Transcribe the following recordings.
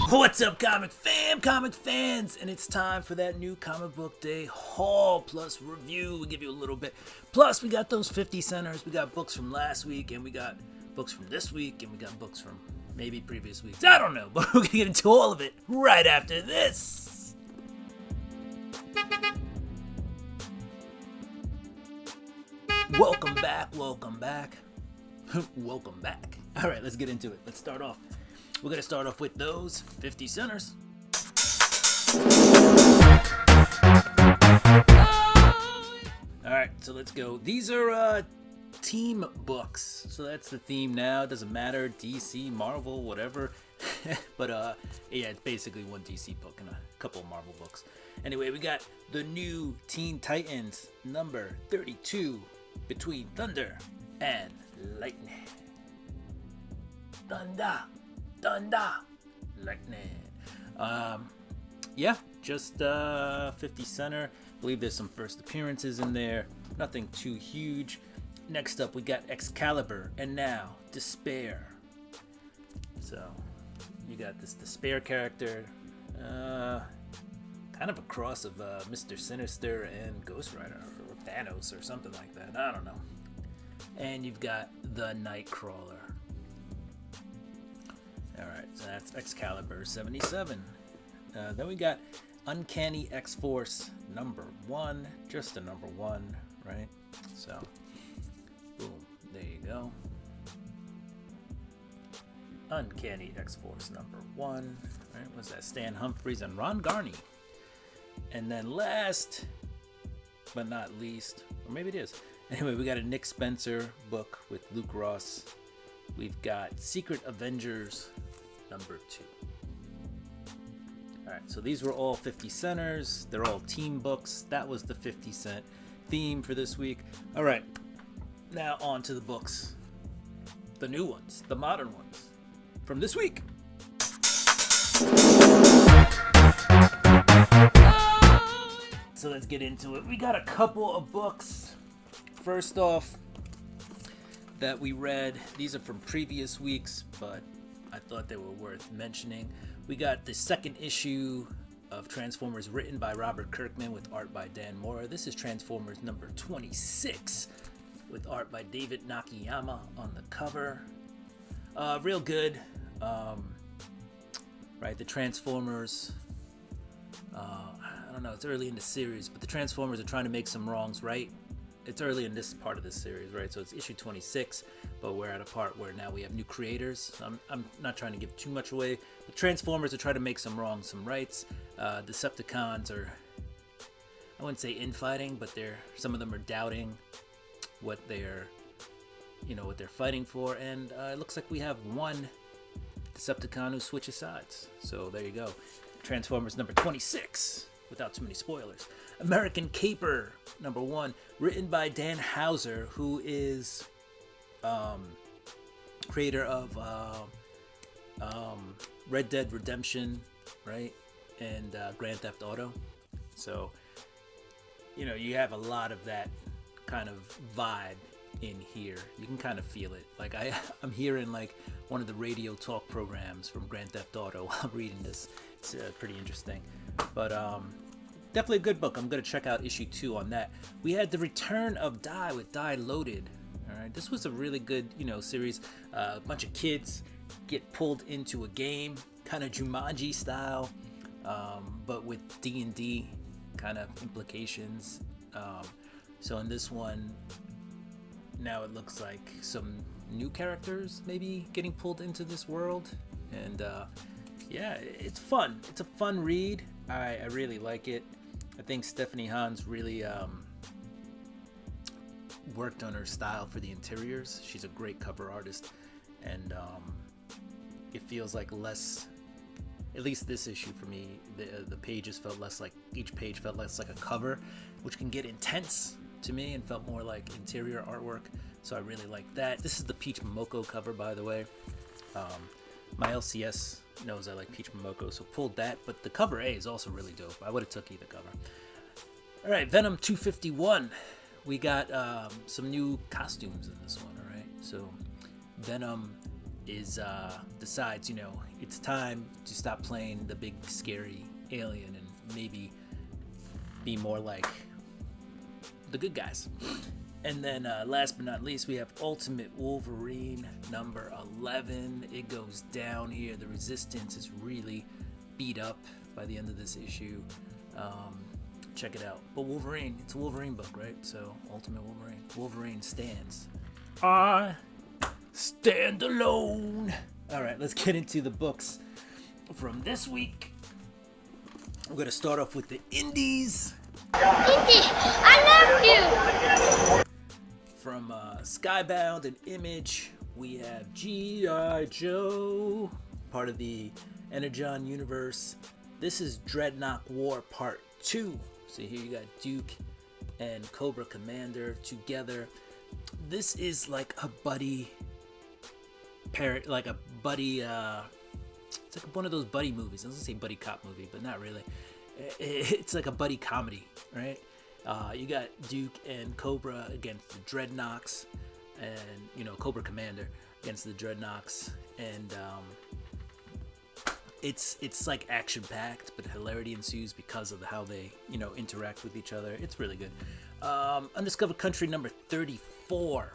What's up, comic fans? And it's time for that new comic book day haul plus review. We give you a little bit. Plus, we got those 50 centers. We got books from last week, and we got books from this week, and we got books from maybe previous weeks. I don't know, but we're gonna get into all of it right after this. Welcome back. Welcome back. All right, let's get into it. Let's start off. We're going to start off with those 50 centers. All right, so let's go. These are team books. So that's the theme now. It doesn't matter, DC, Marvel, whatever. But yeah, it's basically one DC book and a couple of Marvel books. Anyway, we got the new Teen Titans number 32, Between Thunder and Lightning. Thunder, lightning. Yeah, just 50 center. I believe there's some first appearances in there. Nothing too huge. Next up, we got Excalibur, and now Despair. So you got this Despair character, kind of a cross of Mr. Sinister and Ghost Rider or Thanos or something like that. I don't know. And you've got the Nightcrawler. Alright, so that's Excalibur 77. Then we got Uncanny X-Force number 1. Just a number 1, right? So, boom, there you go. Uncanny X-Force number 1. Right, was that Stan Humphries and Ron Garney? And then last, but not least, or maybe it is. Anyway, we got a Nick Spencer book with Luke Ross. We've got Secret Avengers number 2. Alright, so these were all 50 centers. They're all team books. That was the 50 cent theme for this week. Alright, now on to the books. The new ones, the modern ones from this week. So let's get into it. We got a couple of books. First off, that we read. These are from previous weeks, but I thought they were worth mentioning. We got the second issue of Transformers written by Robert Kirkman with art by Dan Mora. This is Transformers number 26 with art by David Nakayama on the cover. Real good. Right, the Transformers, I don't know, it's early in the series, but the Transformers are trying to make some wrongs right. It's early in this part of the series, right? So it's issue 26, but we're at a part where now we have new creators. I'm not trying to give too much away. The Transformers are trying to make some wrongs, some rights. Decepticons are, I wouldn't say infighting, but some of them are doubting what they're fighting for. And it looks like we have one Decepticon who switches sides. So there you go. Transformers number 26, without too many spoilers. American Caper number 1, written by Dan Houser, who is creator of Red Dead Redemption, right, and Grand Theft Auto. So you have a lot of that kind of vibe in here. You can kind of feel it. Like I'm hearing like one of the radio talk programs from Grand Theft Auto while reading this. It's pretty interesting, but definitely a good book. I'm going to check out issue 2 on that. We had the return of Die with Die Loaded. All right, this was a really good, series. A bunch of kids get pulled into a game, kind of Jumanji style, but with D&D kind of implications. So in this one, now it looks like some new characters maybe getting pulled into this world, and yeah, it's fun. It's a fun read. I really like it. I think Stephanie Hans really worked on her style for the interiors. She's a great cover artist, and it feels like less, at least this issue for me, the pages felt less like, each page felt less like a cover, which can get intense to me and felt more like interior artwork. So I really like that. This is the Peach Momoko cover, by the way. My LCS knows I like Peach Momoko, so pulled that, but the cover A is also really dope. I would have took either cover. All right, Venom 251. We got some new costumes in this one, all right? So Venom decides, it's time to stop playing the big scary alien and maybe be more like the good guys. And then last but not least, we have Ultimate Wolverine number 11. It goes down here. The Resistance is really beat up by the end of this issue. Check it out. But Wolverine, it's a Wolverine book, right? So Ultimate Wolverine. Wolverine stands. I stand alone. All right, let's get into the books from this week. We're going to start off with the indies. Indy, I love you. From Skybound and Image, we have G.I. Joe, part of the Energon universe. This is Dreadnought War Part 2. So here you got Duke and Cobra Commander together. This is like a buddy it's like one of those buddy movies. I was gonna say buddy cop movie, but not really. It's like a buddy comedy, right? You got Duke and Cobra against the Dreadnoks, and Cobra Commander against the Dreadnoks, and it's like action packed, but hilarity ensues because of how they interact with each other. It's really good. Undiscovered Country number 34.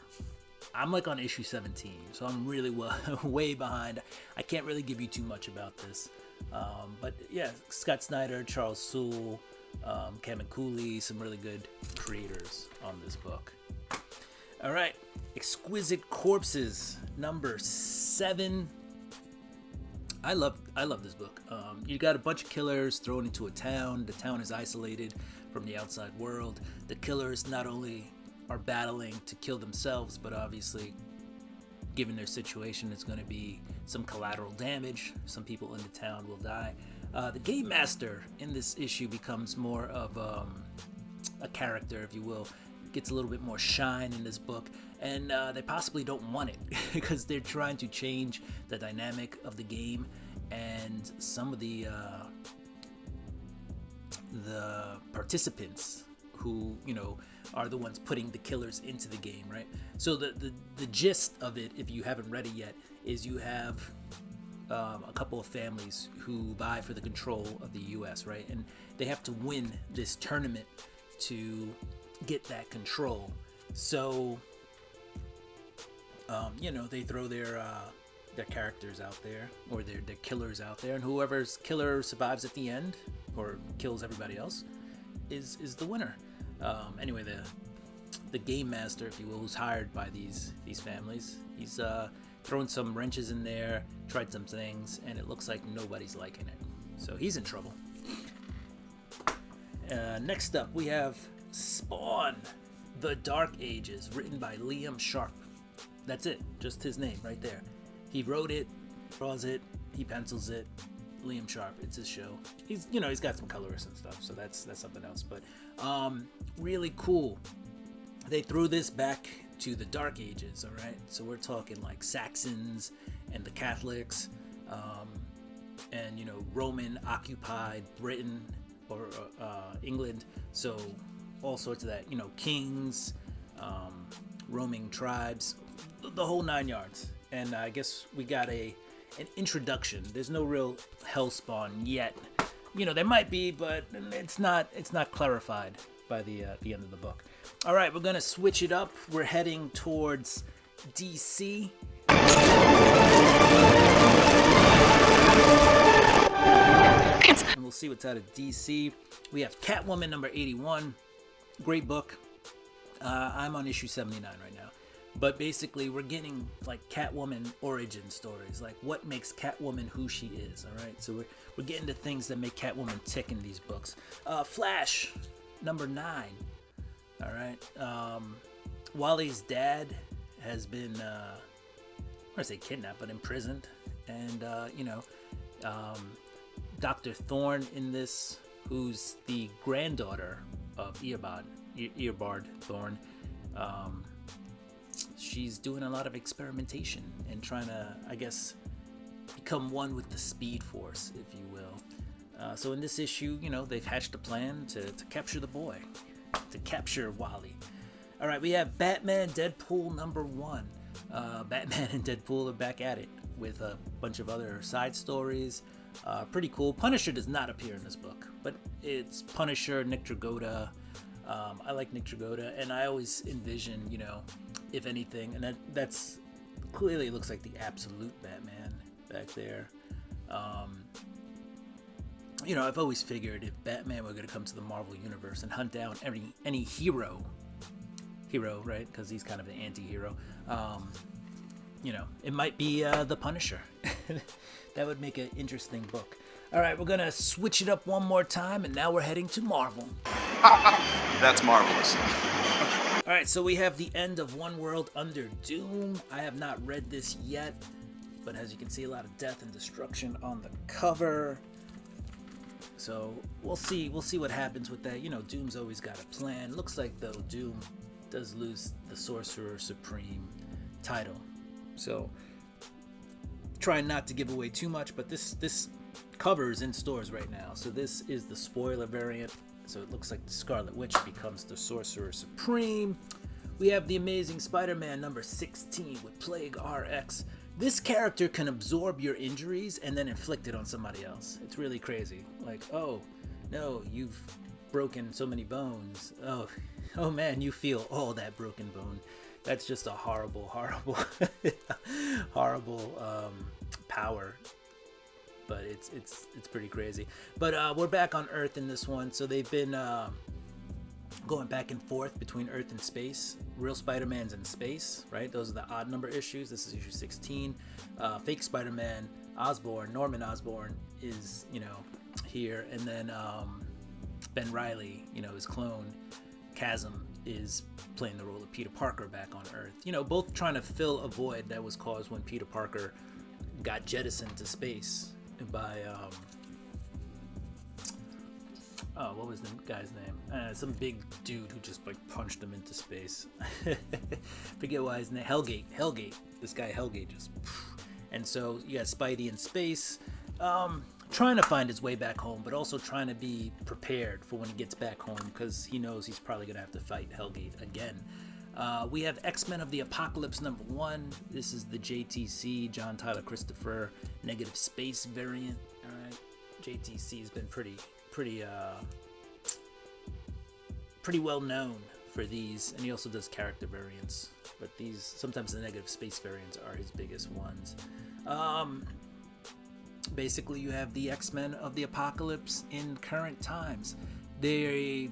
I'm like on issue 17, so I'm really way behind. I can't really give you too much about this. But yeah, Scott Snyder, Charles Soule, Kevin Cooley, some really good creators on this book. All right, Exquisite Corpses, number 7. I love this book. You got a bunch of killers thrown into a town. The town is isolated from the outside world. The killers not only are battling to kill themselves, but obviously, given their situation, it's going to be some collateral damage. Some people in the town will die. The Game Master in this issue becomes more of a character, if you will. Gets a little bit more shine in this book, and they possibly don't want it because they're trying to change the dynamic of the game, and some of the participants who are the ones putting the killers into the game, right? So the gist of it, if you haven't read it yet, is you have a couple of families who vie for the control of the U.S., right? And they have to win this tournament to get that control. So, they throw their characters out there, or their killers out there, and whoever's killer survives at the end or kills everybody else is the winner. Anyway, the game master, if you will, who's hired by these families, he's thrown some wrenches in there, tried some things, and it looks like nobody's liking it. So he's in trouble. Next up, we have Spawn, The Dark Ages, written by Liam Sharp. That's it, just his name right there. He wrote it, draws it, he pencils it. Liam Sharp, it's his show. He's got some colorists and stuff, so that's something else. But really cool. They threw this back to the Dark Ages, all right? So we're talking like Saxons and the Catholics, and Roman occupied Britain or England. So all sorts of that, kings, roaming tribes, the whole 9 yards. And I guess we got an introduction. There's no real Hellspawn yet. There might be, but it's not clarified by the end of the book. All right, we're gonna switch it up. We're heading towards DC. And we'll see what's out of DC. We have Catwoman number 81. Great book. I'm on issue 79 right now. But basically, we're getting like Catwoman origin stories, like what makes Catwoman who she is. All right, so we're getting to things that make Catwoman tick in these books. Flash, number 9. All right, Wally's dad has been, I want to say kidnapped, but imprisoned, and Dr. Thorne in this, who's the granddaughter of Eobard Thorne. She's doing a lot of experimentation and trying to, I guess, become one with the Speed Force, if you will. So in this issue, they've hatched a plan to capture the boy, to capture Wally. All right, we have Batman Deadpool number 1. Batman and Deadpool are back at it. with a bunch of other side stories. Pretty cool. Punisher does not appear in this book, but it's Punisher, Nick Dragotta. I like Nick Dragotta, and I always envision, if anything, and that's clearly looks like the absolute Batman back there. I've always figured if Batman were going to come to the Marvel Universe and hunt down any hero, right? Because he's kind of an anti-hero. It might be the Punisher. That would make an interesting book. All right, we're going to switch it up one more time, and now we're heading to Marvel. That's marvelous. All right, so we have the end of One World Under Doom. I have not read this yet, but as you can see, a lot of death and destruction on the cover. So we'll see what happens with that. Doom's always got a plan. Looks like, though, Doom does lose the Sorcerer Supreme title. So trying not to give away too much, but this cover is in stores right now. So this is the spoiler variant. So it looks like the Scarlet Witch becomes the Sorcerer Supreme. We have the Amazing Spider-Man number 16 with Plague RX. This character can absorb your injuries and then inflict it on somebody else. It's really crazy. Like, oh, no, you've broken so many bones. Oh man, you feel all that broken bone. That's just a horrible power. But it's pretty crazy. But we're back on Earth in this one. So they've been going back and forth between Earth and space. Real Spider-Man's in space, right? Those are the odd number issues. This is issue 16. Fake Spider-Man, Norman Osborn is, here. And then Ben Reilly, his clone, Chasm, is playing the role of Peter Parker back on Earth. Both trying to fill a void that was caused when Peter Parker got jettisoned to space by what was the guy's name? Some big dude who just punched him into space. Forget why his name. Hellgate. This guy Hellgate just. And so you got Spidey in space, trying to find his way back home, but also trying to be prepared for when he gets back home because he knows he's probably gonna have to fight Hellgate again. We have X-Men of the Apocalypse number 1. This is the JTC, John Tyler Christopher, negative space variant. All right, JTC has been pretty well known for these, and he also does character variants. But sometimes the negative space variants are his biggest ones. Basically, you have the X-Men of the Apocalypse in current times. They've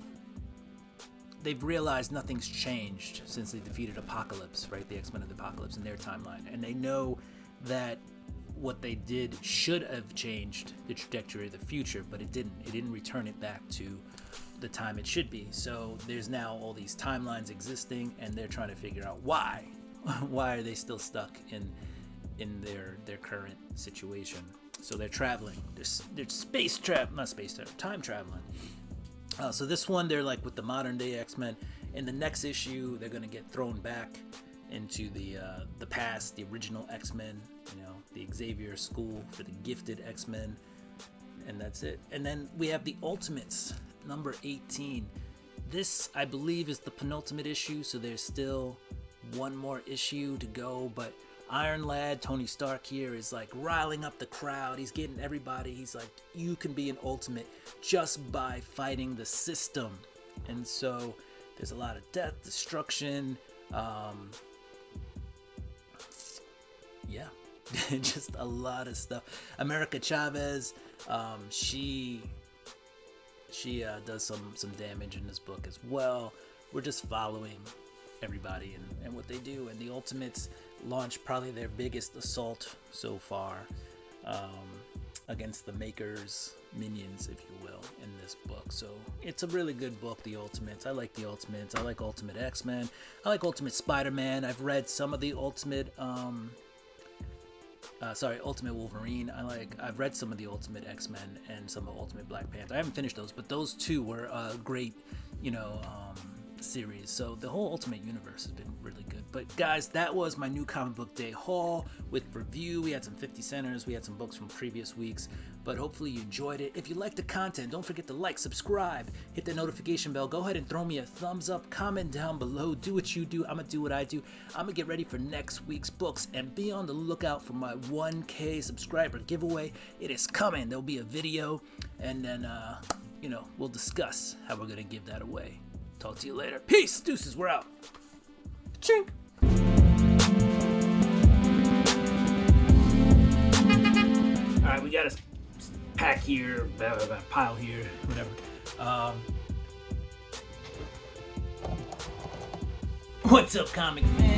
realized nothing's changed since they defeated Apocalypse, right? The X-Men of the Apocalypse in their timeline. And they know that what they did should have changed the trajectory of the future, but it didn't. It didn't return it back to the time it should be. So there's now all these timelines existing, and they're trying to figure out why. Why are they still stuck in their current situation? So they're traveling. They're time traveling. So this one, they're like with the modern day X-Men. In the next issue, they're gonna get thrown back into the past, the original X-Men, the Xavier School for the gifted X-Men, and that's it. And then we have the Ultimates, number 18. This, I believe, is the penultimate issue, so there's still one more issue to go, but Iron Lad, Tony Stark here, is riling up the crowd. He's getting everybody. He's like, you can be an Ultimate just by fighting the system. And so there's a lot of death, destruction, just a lot of stuff. America Chavez, she does some damage in this book as well. We're just following everybody and what they do. And the Ultimates launched probably their biggest assault so far against the Maker's minions, if you will, in this book. So it's a really good book, The Ultimates. I like The Ultimates. I like Ultimate X-Men. I like Ultimate Spider-Man. I've read some of the Ultimate Ultimate Wolverine. I've read some of the Ultimate X-Men and some of Ultimate Black Panther. I haven't finished those, but those two were great, series. So the whole Ultimate Universe has been really good. But guys, that was my new comic book day haul with review. We had some 50 centers, we had some books from previous weeks, but hopefully you enjoyed it. If you like the content, don't forget to like, subscribe, hit the notification bell, go ahead and throw me a thumbs up, comment down below, do what you do. I'm gonna do what I do. I'm gonna get ready for next week's books, and be on the lookout for my 1K subscriber giveaway. It is coming. There'll be a video, and then we'll discuss how we're gonna give that away. Talk to you later. Peace. Deuces. We're out. Chink. All right, we got a pack here, pile here, whatever. What's up, comic fans?